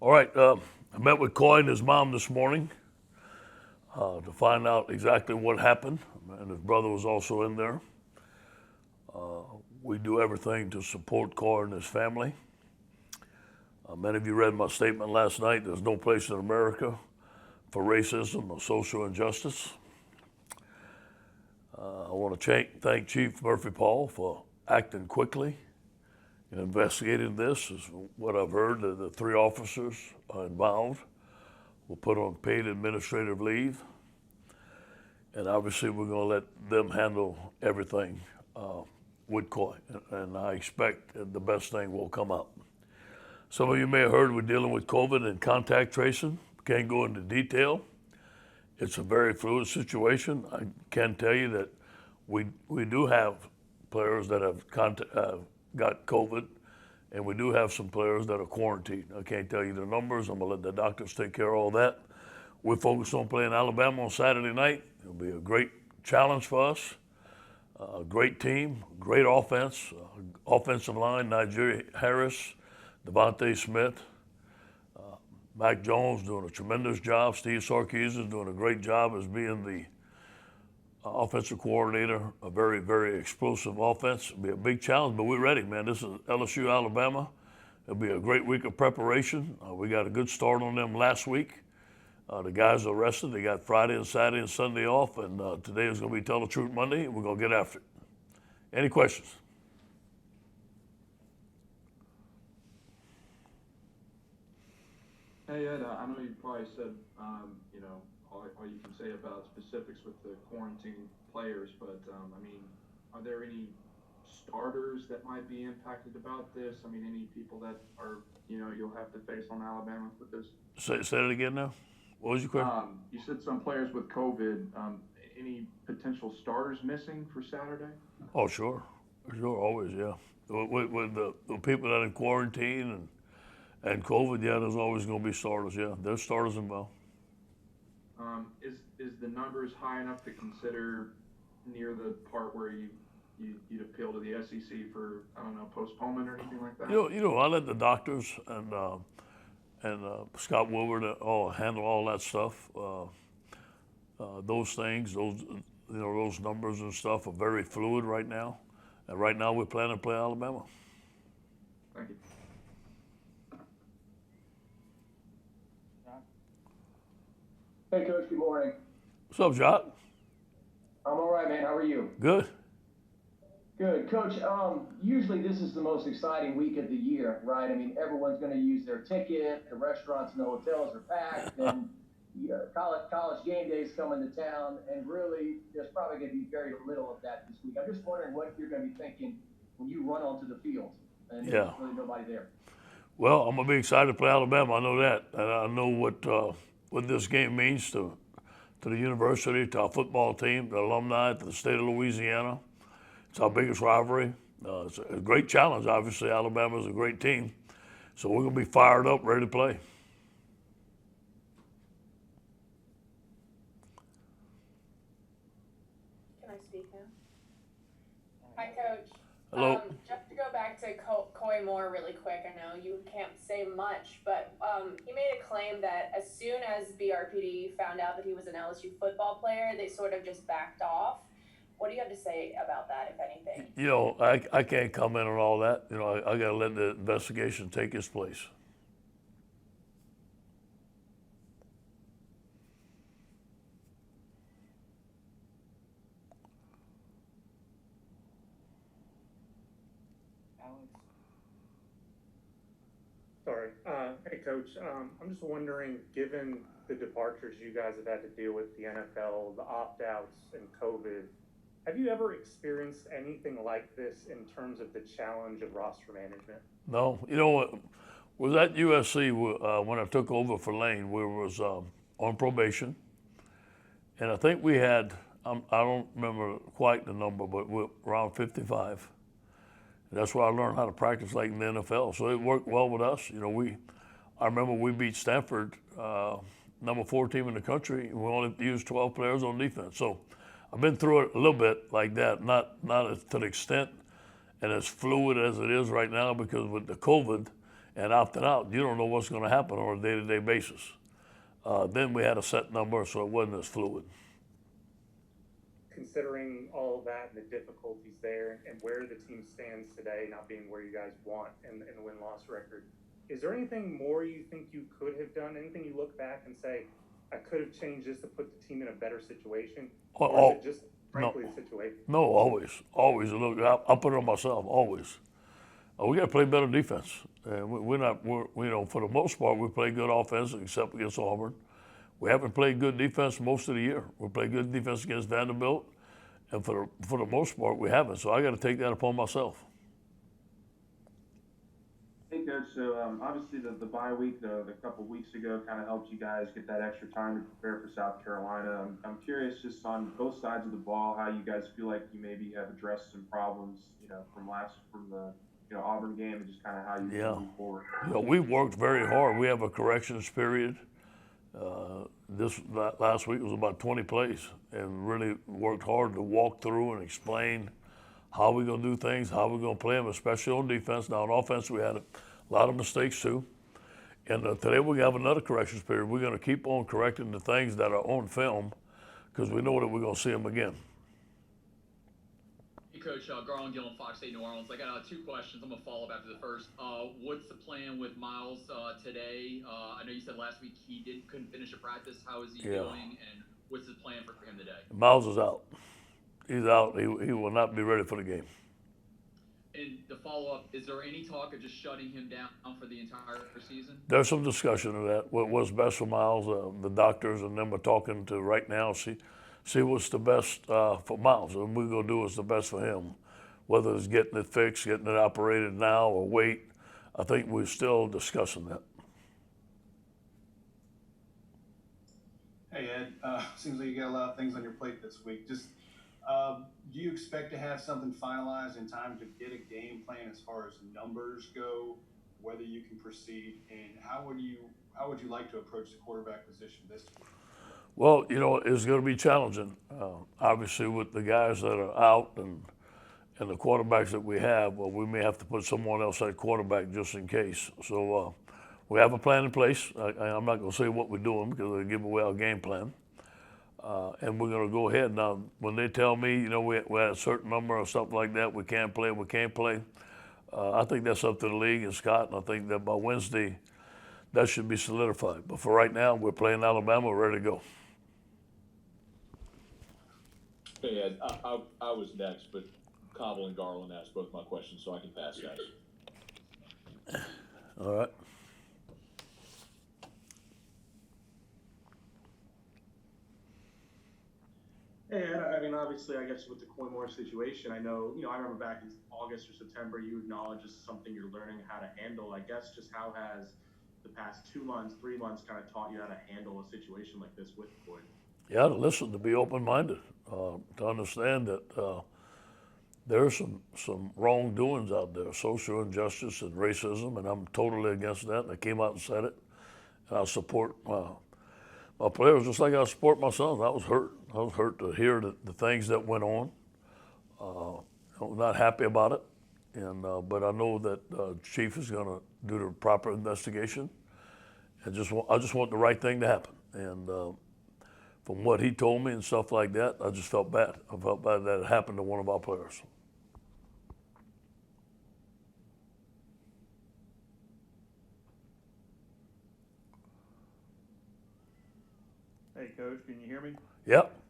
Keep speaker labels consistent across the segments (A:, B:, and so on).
A: All right, I met with Coy and his mom this morning to find out exactly what happened, and his brother was also in there. We do everything to support Coy and his family. Many of you read my statement last night. There's no place in America for racism or social injustice. I want to thank Chief Murphy Paul for acting quickly in investigating this. Is what I've heard. The 3 officers involved were put on paid administrative leave, and obviously we're going to let them handle everything with Coy, and I expect the best thing will come out. Some of you may have heard we're dealing with COVID and contact tracing. Can't go into detail. It's a very fluid situation. I can tell you that we do have players that have got COVID, and we do have some players that are quarantined. I can't tell you the numbers. I'm going to let the doctors take care of all that. We're focused on playing Alabama on Saturday night. It'll be a great challenge for us. A great team, great offense, offensive line, Najee Harris, Devontae Smith, Mac Jones doing a tremendous job. Steve Sarkisian doing a great job as being the offensive coordinator. A very, very explosive offense. It'll be a big challenge, but we're ready, man. This is LSU, Alabama. It'll be a great week of preparation. We got a good start on them last week. The guys are rested. They got Friday and Saturday and Sunday off, and today is going to be Tell the Truth Monday, and we're going to get after it. Any questions?
B: Hey Ed, I know you probably said all you can say about specifics with the quarantine players, but I mean, are there any starters that might be impacted about this? I mean, any people that are you'll have to face on Alabama with this?
A: Say it again now. What was your question?
B: You said some players with COVID. Any potential starters missing for Saturday?
A: Oh, sure, always, yeah. With the people that are in quarantine and COVID, yeah, there's always going to be starters. Yeah, there's starters involved.
B: Is the numbers high enough to consider near the part where you'd appeal to the SEC for, I don't know, postponement or anything like that?
A: I let the doctors and Scott Woodward all handle all that stuff. Those things, those numbers and stuff are very fluid right now. And right now we're planning to play Alabama.
B: Thank you.
C: Hey, Coach, good morning.
A: What's up, Jock?
C: I'm all right, man. How are you?
A: Good.
C: Good. Coach, usually this is the most exciting week of the year, right? I mean, everyone's going to use their ticket, the restaurants and the hotels are packed, and college game days coming to town, and really there's probably going to be very little of that this week. I'm just wondering what you're going to be thinking when you run onto the field and there's really nobody there.
A: Well, I'm going to be excited to play Alabama. I know that. And I know what this game means to the university, to our football team, the alumni, to the state of Louisiana. It's our biggest rivalry. It's a great challenge. Obviously, Alabama is a great team. So we're going to be fired up, ready to play.
D: Can I speak now? Hi, Coach.
A: Hello.
D: Just to go back to Coy Moore really quick, I know you can't say much, but he made a claim that as soon as BRPD found out that he was an LSU football player, they sort of just backed off. What do you have to say about that, if anything?
A: I can't comment on all that. I got to let the investigation take its place.
E: Sorry. Hey, Coach. I'm just wondering, given the departures you guys have had to deal with, the NFL, the opt-outs, and COVID, have you ever experienced anything like this in terms of the challenge of roster management?
A: No. You know what? Was at USC when I took over for Lane, we was on probation. And I think we had, I don't remember quite the number, but we're around 55. That's where I learned how to practice like in the NFL. So it worked well with us. I remember we beat Stanford, number 4 team in the country, and we only used 12 players on defense. So I've been through it a little bit like that, not to the extent and as fluid as it is right now, because with the COVID, and opting out, you don't know what's going to happen on a day-to-day basis. Then we had a set number, so it wasn't as fluid.
E: Considering all of that and the difficulties there and where the team stands today, not being where you guys want in the win-loss record, is there anything more you think you could have done? Anything you look back and say, I could have changed this to put the team in a better situation? Or is it just frankly the situation?
A: No, always. Look, I put it on myself, always. We got to play better defense. And for the most part, we play good offense except against Auburn. We haven't played good defense most of the year. We played good defense against Vanderbilt, and for the most part, we haven't. So I got to take that upon myself.
B: Hey, Coach. So obviously the bye week, the couple weeks ago, kind of helped you guys get that extra time to prepare for South Carolina. I'm curious, just on both sides of the ball, how you guys feel like you maybe have addressed some problems, from the Auburn game, and just kind of how you move forward.
A: We worked very hard. We have a corrections period. This last week was about 20 plays, and really worked hard to walk through and explain how we're going to do things, how we're going to play them, especially on defense. Now on offense, we had a lot of mistakes too. And today we have another corrections period. We're going to keep on correcting the things that are on film because we know that we're going to see them again.
F: Coach, Garland Gill, Fox 8 New Orleans. I got two questions. I'm going to follow up after the first. What's the plan with Myles today? I know you said last week he couldn't finish a practice. How is he doing? And what's the plan for him today?
A: Myles is out. He's out. He will not be ready for the game.
F: And the follow-up, is there any talk of just shutting him down for the entire season?
A: There's some discussion of that. What's best for Myles, the doctors and them are talking to right now, see what's the best for Myles, and we're going to do what's the best for him. Whether it's getting it fixed, getting it operated now, or wait, I think we're still discussing that.
G: Hey, Ed, seems like you got a lot of things on your plate this week. Just, do you expect to have something finalized in time to get a game plan as far as numbers go, whether you can proceed, and how would you like to approach the quarterback position this week?
A: Well, it's going to be challenging. Obviously, with the guys that are out and the quarterbacks that we have, well, we may have to put someone else at quarterback just in case. So we have a plan in place. I'm not going to say what we're doing because it'll give away our game plan. And we're going to go ahead. Now, when they tell me, we had a certain number or something like that, we can't play, I think that's up to the league and Scott, and I think that by Wednesday, that should be solidified. But for right now, we're playing Alabama, we're ready to go.
H: Hey, Ed, I was next, but Cobble and Garland asked both my questions, so I can pass, guys.
A: All right.
B: Hey, Ed, I mean, obviously, I guess with the Coy situation, I know, I remember back in August or September, you acknowledged this is something you're learning how to handle. I guess just how has the past 2 months, 3 months kind of taught you how to handle a situation like this with Coy?
A: Yeah, to listen, to be open-minded, to understand that there are some wrongdoings out there, social injustice and racism, and I'm totally against that. And I came out and said it. And I support my players just like I support my sons. I was hurt. I was hurt to hear the things that went on. I'm not happy about it, but I know that Chief is going to do the proper investigation. And I just want the right thing to happen. And from what he told me and stuff like that, I just felt bad. I felt bad that it happened to one of our players.
I: Hey, Coach, can you hear me?
A: Yep.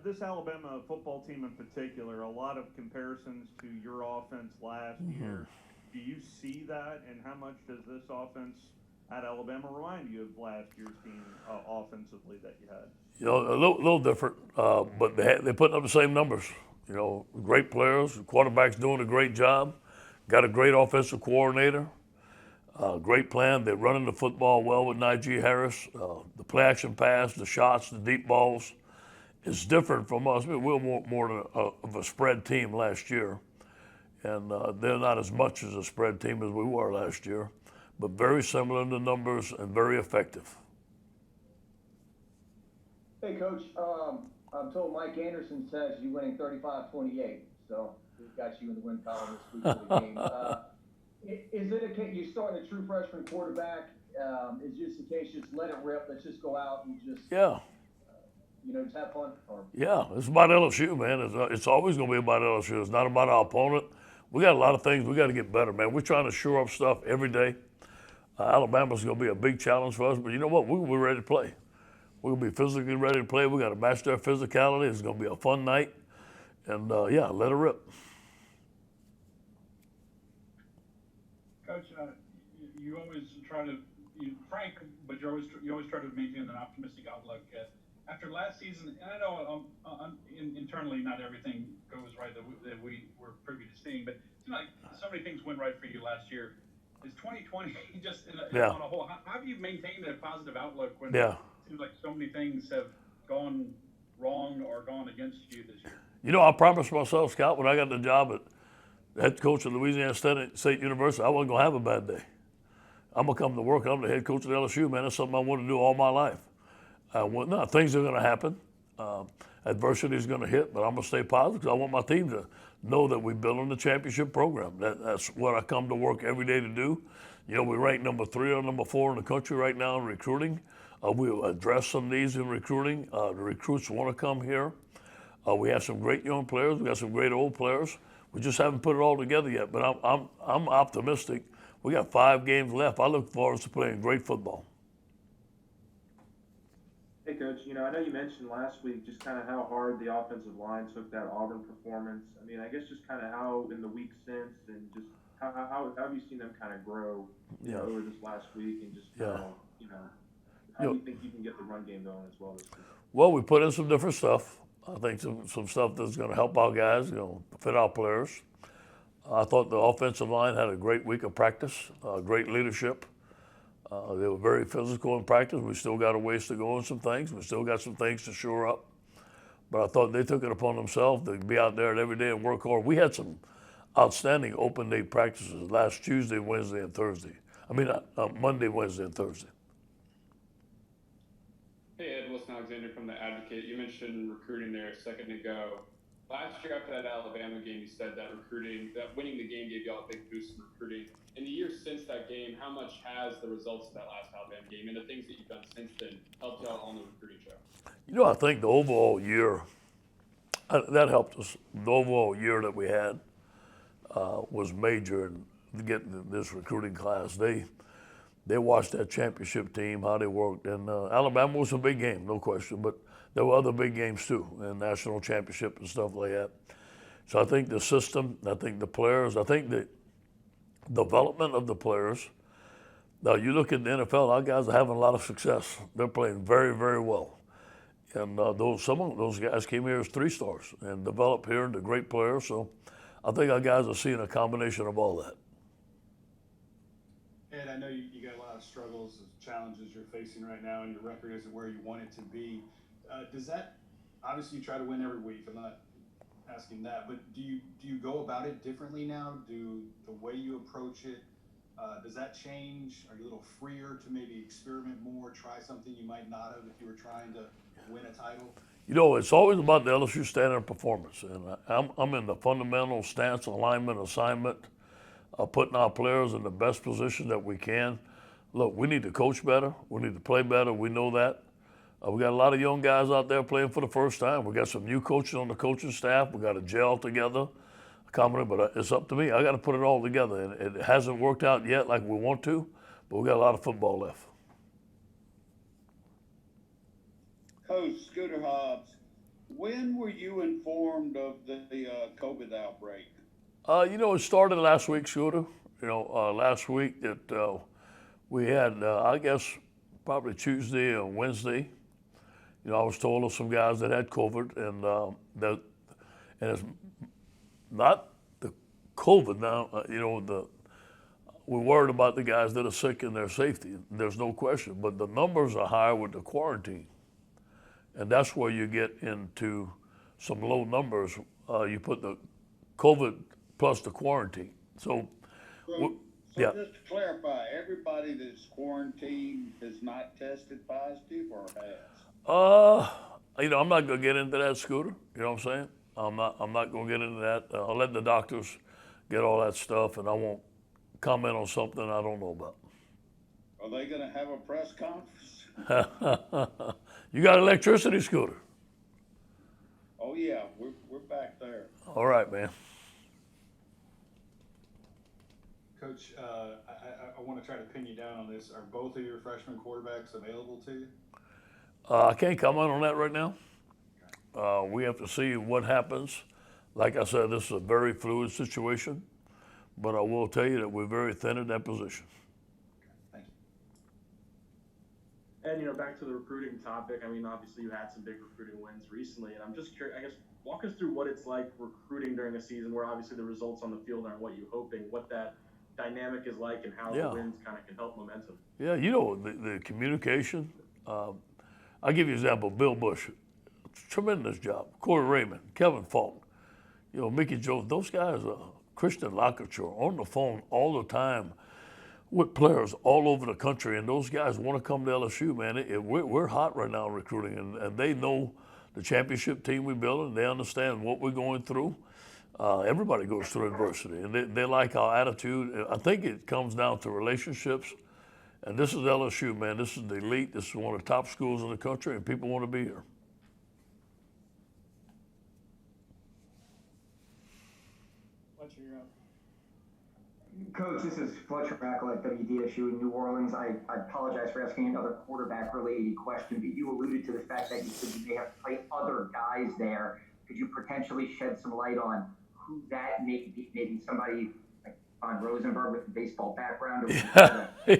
I: This Alabama football team in particular, a lot of comparisons to your offense last year. Do you see that, and how much does this offense at Alabama remind you of last year's team offensively that you had?
A: A little different, but they're putting up the same numbers. Great players, the quarterback's doing a great job, got a great offensive coordinator, great plan. They're running the football well with Najee Harris. The play action pass, the shots, the deep balls is different from us. We were more of a spread team last year, and they're not as much as a spread team as we were last year, but very similar in the numbers and very effective.
C: Hey, Coach, I'm told Mike Anderson says you're winning 35-28, so we've got you in the win column this week for the game. Is it a case you starting a true freshman quarterback? Is just in case, just let it rip. Let's just go out and just
A: Yeah,
C: just have fun. Or
A: yeah. It's about LSU, man. It's always going to be about LSU. It's not about our opponent. We got a lot of things we got to get better, man. We're trying to shore up stuff every day. Alabama's going to be a big challenge for us, but you know what? We're ready to play. We're going to be physically ready to play. We got to match their physicality. It's going to be a fun night, and yeah, let it rip.
J: Coach, you always try to, frank, but you always try to maintain an optimistic outlook. After last season, and I know internally not everything goes right that we were privy to seeing, but it seemed like so many things went right for you last year. Is 2020 just on a whole? How have you maintained a positive outlook when it seems like so many things have gone wrong or gone against you this year?
A: You know, I promised myself, Scott, when I got the job at head coach at Louisiana State University, I wasn't going to have a bad day. I'm going to come to work. I'm the head coach at LSU, man. That's something I wanted to do all my life. Things are going to happen. Adversity is going to hit, but I'm going to stay positive because I want my team to know that we're building the championship program. That's what I come to work every day to do. You know, we rank number 3 or number 4 in the country right now in recruiting. We'll address some needs in recruiting. The recruits want to come here. We have some great young players. We got some great old players. We just haven't put it all together yet, but I'm optimistic. We got 5 games left. I look forward to playing great football.
B: Hey, Coach, I know you mentioned last week just kind of how hard the offensive line took that Auburn performance. I mean, I guess just kind of how in the week since and just how have you seen them kind of grow over this last week and just how do you think you can get the run game going as well this week?
A: Well, we put in some different stuff. I think some stuff that's going to help our guys, fit our players. I thought the offensive line had a great week of practice, great leadership. They were very physical in practice. We still got a ways to go on some things. We still got some things to shore up. But I thought they took it upon themselves to be out there every day and work hard. We had some outstanding open day practices last Tuesday, Wednesday, and Thursday. Monday, Wednesday, and Thursday.
K: Hey, Ed, Wilson Alexander from The Advocate. You mentioned recruiting there a second ago. Last year after that Alabama game, you said that winning the game gave y'all a big boost in recruiting. In the years since that game, how much has the results of that last Alabama game and the things that you've done since then helped y'all on the recruiting trail?
A: I think the overall year, that helped us. The overall year that we had was major in getting this recruiting class. They watched that championship team, how they worked. And Alabama was a big game, no question. But there were other big games too, and national championship and stuff like that. So I think the system, I think the players, I think the development of the players. Now you look at the NFL, our guys are having a lot of success. They're playing very, very well. And some of those guys came here as 3-stars and developed here into great players. So I think our guys are seeing a combination of all that.
G: Ed, I know you got a lot of struggles, challenges you're facing right now, and your record isn't where you want it to be. Does that, obviously you try to win every week, I'm not asking that, but do you go about it differently now? Do the way you approach it, does that change? Are you a little freer to maybe experiment more, try something you might not have if you were trying to win a title?
A: It's always about the LSU standard of performance, and I'm in the fundamental stance, alignment, assignment, putting our players in the best position that we can. Look, we need to coach better. We need to play better. We know that. We got a lot of young guys out there playing for the first time. We got some new coaches on the coaching staff. We got to gel together, but it's up to me. I got to put it all together, and it hasn't worked out yet like we want to, but we got a lot of football left.
L: Coach Scooter Hobbs, when were you informed of the COVID outbreak?
A: It started last week, Scooter. Last week that we had, I guess, probably Tuesday or Wednesday. I was told of some guys that had COVID, and it's not the COVID now. We're worried about the guys that are sick and their safety. There's no question, but the numbers are higher with the quarantine, and that's where you get into some low numbers. You put the COVID plus the quarantine. So
L: just to clarify, everybody that's quarantined has not tested positive or has?
A: I'm not gonna get into that, Scooter. You know what I'm saying? I'm not gonna get into that. I'll let the doctors get all that stuff, and I won't comment on something I don't know about.
L: Are they gonna have a press conference?
A: You got electricity, Scooter?
L: Oh, yeah, we're back there.
A: All right, man.
G: Coach, I want to try to pin you down on this. Are both of your freshman quarterbacks available to you?
A: I can't comment on that right now. We have to see what happens. Like I said, this is a very fluid situation, but I will tell you that we're very thin at that position.
G: Thank you.
M: And, back to the recruiting topic, I mean, obviously you had some big recruiting wins recently, and I'm just curious, I guess, walk us through what it's like recruiting during a season where obviously the results on the field aren't what you're hoping, what that dynamic is like, and how the wins kind of can help momentum.
A: Yeah, the communication. I'll give you an example. Bill Bush, tremendous job. Corey Raymond, Kevin Falk, Mickey Jones. Those guys, Christian Lockershore, on the phone all the time with players all over the country, and those guys want to come to LSU, man. We're hot right now in recruiting, and they know the championship team we're building. They understand what we're going through. Everybody goes through adversity, and they like our attitude. I think it comes down to relationships, and this is LSU, man. This is the elite. This is one of the top schools in the country, and people want to be here.
M: Fletcher, you're up.
N: Coach, this is Fletcher Mackle at WDSU in New Orleans. I apologize for asking another quarterback-related question, but you alluded to the fact that you said you may have to play other guys there. Could you potentially shed some light on who that may be? Maybe somebody like Von Rosenberg with a baseball background? Or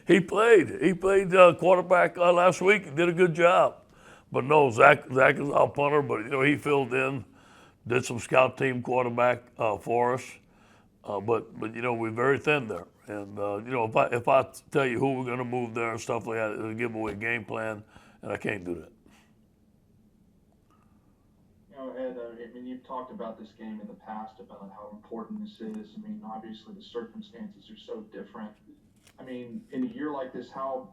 A: He played quarterback last week. He did a good job. But no, Zach is our punter, but he filled in, did some scout team quarterback for us. But we're very thin there. And if I tell you who we're going to move there and stuff like that, it'll give away a game plan, and I can't do that.
B: Ed, I mean, you've talked about this game in the past about how important this is. I mean, obviously the circumstances are so different. I mean, in a year like this, how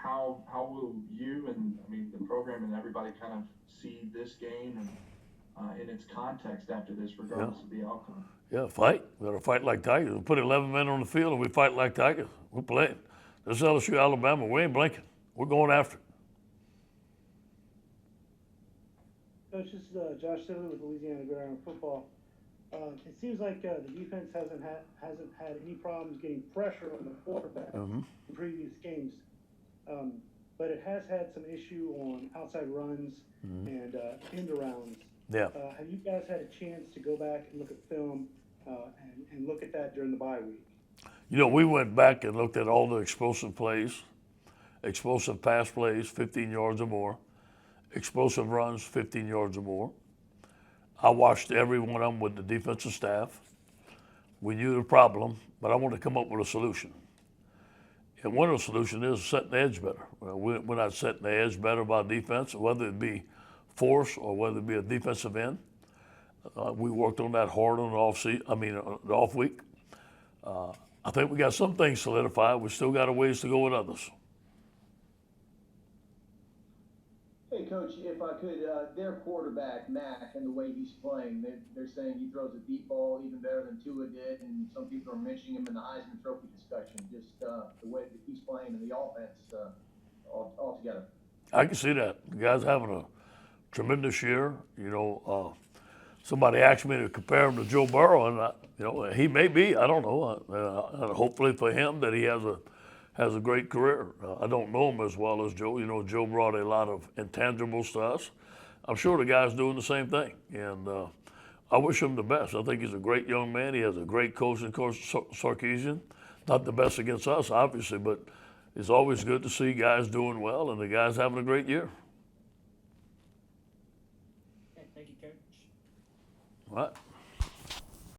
B: will you and the program and everybody kind of see this game and in its context after this, regardless of the outcome?
A: Yeah, fight. We got to fight like Tigers. We put 11 men on the field and we fight like Tigers. We're playing. This is LSU, Alabama. We ain't blinking. We're going after it.
O: Coach, this is Josh Sibley with Louisiana Gridiron Football. It seems like the defense hasn't had any problems getting pressure on the quarterback in previous games, but it has had some issue on outside runs and end arounds.
A: Yeah.
O: Have you guys had a chance to go back and look at film and look at that during the bye week?
A: We went back and looked at all the explosive plays, explosive pass plays, 15 yards or more, explosive runs, 15 yards or more. I watched every one of them with the defensive staff. We knew the problem, but I wanted to come up with a solution. And one of the solutions is setting the edge better. We're not setting the edge better by defense, whether it be force or whether it be a defensive end. We worked on that hard on the off week. I think we got some things solidified. We still got a ways to go with others.
C: Hey, Coach, if I could, their quarterback, Mack, and the way he's playing, they're saying he throws a deep ball even better than Tua did, and some people are mentioning him in the Heisman Trophy discussion, just the way that he's playing in the offense altogether.
A: I can see that. The guy's having a tremendous year. Somebody asked me to compare him to Joe Burrow, and he may be. I don't know. Hopefully for him that he has a great career. I don't know him as well as Joe. Joe brought a lot of intangibles to us. I'm sure the guy's doing the same thing, and I wish him the best. I think he's a great young man. He has a great coach, and Coach Sarkisian. Not the best against us, obviously, but it's always good to see guys doing well, and the guy's having a great year.
M: Okay, thank you, Coach.
A: All right.